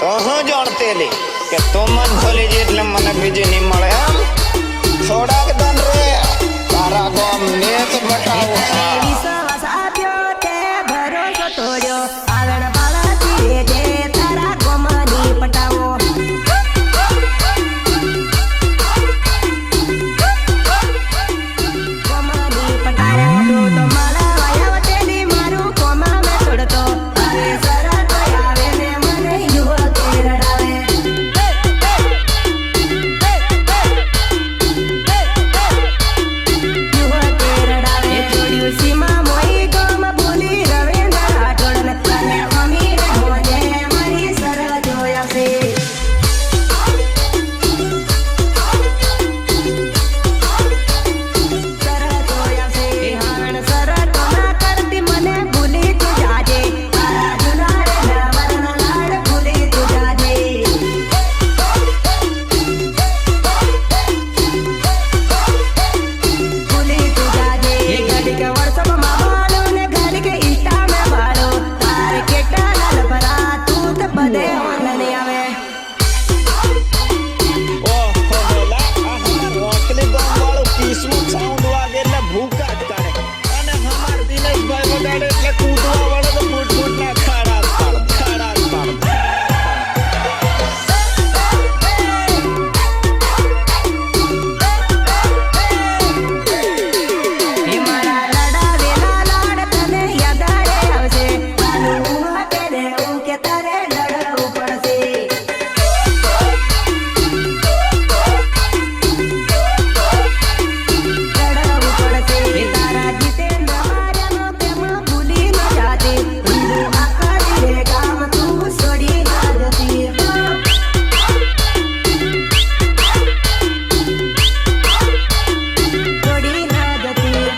તો હું જોડતી લી કે તું મન ખોલી જી એટલે મને બીજી નહીં મળે એમ થોડાક દન રે તારા ગોમ ને જ બતાવું વિશ્વાસ આપ્યો તે ભરોસો તોડ્યો